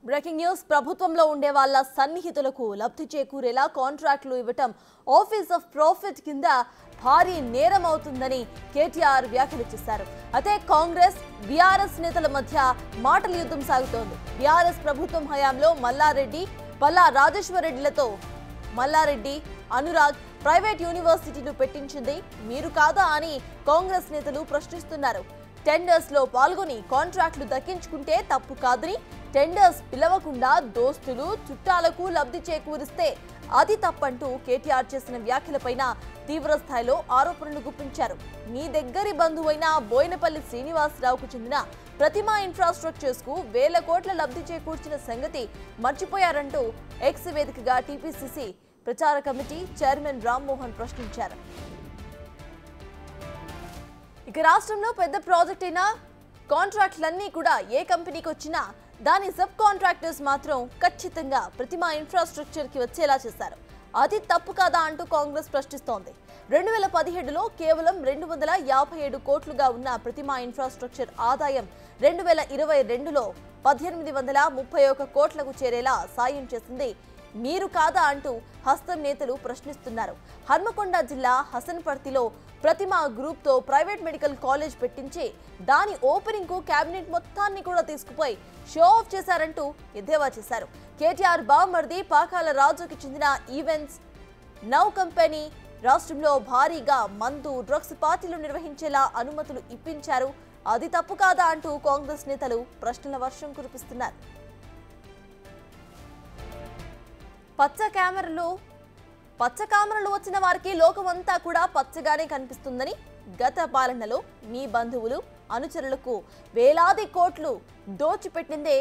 Breaking news ప్రభుత్వంలో ఉండే వాళ్ళ సన్నిహితులకు లబ్ధి చేకూరేలా కాంట్రాక్టులు ఇవ్వటం ఆఫీస్ ఆఫ్ ప్రాఫిట్ కింద భారీ నేరం అవుతుందని కేటీఆర్ వ్యాఖ్యలు చేశారు. అయితే కాంగ్రెస్ బీఆర్ఎస్ నేతల మధ్య మాటల యుద్ధం సాగుతోంది. బీఆర్ఎస్ ప్రభుత్వం హయాంలో మల్లారెడ్డి, పల్లా రాజేశ్వరరెడ్డిలతో మల్లారెడ్డి, అనురాగ్ ప్రైవేట్ యూనివర్సిటీలు పెట్టించింది మీరు కాదా అని కాంగ్రెస్ నేతలు ప్రశ్నిస్తున్నారు. టెండర్స్ లో పాల్గొని కాంట్రాక్టులు దక్కించుకుంటే తప్పు కాదని, టెండర్స్ పిలవకుండా దోస్తులు చుట్టాలకు లబ్ధి చేకూరిస్తే అది తప్పంటూ కేటీఆర్ చేసిన వ్యాఖ్యలపైన తీవ్ర స్థాయిలో ఆరోపణలు గుప్పించారు. మీ దగ్గరి బంధువైన బోయినపల్లి శ్రీనివాసరావుకు చెందిన ప్రతిమా ఇన్ఫ్రాస్ట్రక్చర్స్ కు వేల కోట్ల లబ్ధి చేకూర్చిన సంగతి మర్చిపోయారంటూ ఎక్స్ వేదికగా టీపీసీసీ ప్రచార కమిటీ చైర్మన్ రామ్మోహన్ ప్రశ్నించారు. ఇక రాష్ట్రంలో పెద్ద ప్రాజెక్ట్ అయిన కాంట్రాక్టులన్నీ కూడా ఏ కంపెనీకి వచ్చినా దాని సబ్ కాంట్రాక్టర్స్ మాత్రం ఖచ్చితంగా ప్రతిమా ఇన్ఫ్రాస్ట్రక్చర్ కి వచ్చేలా చేశారు. అది తప్పు కాదా అంటూ కాంగ్రెస్ ప్రశ్నిస్తోంది. 2017లో కేవలం 257 కోట్లుగా ఉన్న ప్రతిమా ఇన్ఫ్రాస్ట్రక్చర్ ఆదాయం 2022లో 1831 కోట్లకు చేరేలా సాయం చేసింది మీరు కాదా అంటూ హస్తం నేతలు ప్రశ్నిస్తున్నారు. హన్మకొండ జిల్లా హసన్పర్తిలో ప్రతిమా గ్రూప్ తో ప్రైవేట్ మెడికల్ కాలేజ్ పెట్టించి దాని ఓపెనింగ్ కు కేబినెట్ మొత్తాన్ని కూడా తీసుకుపోయి షో ఆఫ్ చేశారంటూ ఎద్దేవా చేశారు. కేటీఆర్ బామర్ది పాకాల రాజుకి చెందిన ఈవెంట్స్ నౌ కంపెనీ రాష్ట్రంలో భారీగా మందు డ్రగ్స్ పార్టీలు నిర్వహించేలా అనుమతులు ఇప్పించారు. అది తప్పు కాదా అంటూ కాంగ్రెస్ నేతలు ప్రశ్నల వర్షం కురిపిస్తున్నారు. పచ్చ కామెరలు వచ్చిన వారికి లోకమంతా కూడా పచ్చగానే కనిపిస్తుందని, గత పాలనలో మీ బంధువులు అనుచరులకు వేలాది కోట్లు దోచిపెట్టిందే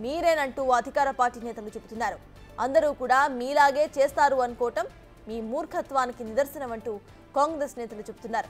మీరేనంటూ అధికార పార్టీ నేతలు చెబుతున్నారు. అందరూ కూడా మీలాగే చేస్తారు అనుకోవటం మీ మూర్ఖత్వానికి నిదర్శనమంటూ కాంగ్రెస్ నేతలు చెబుతున్నారు.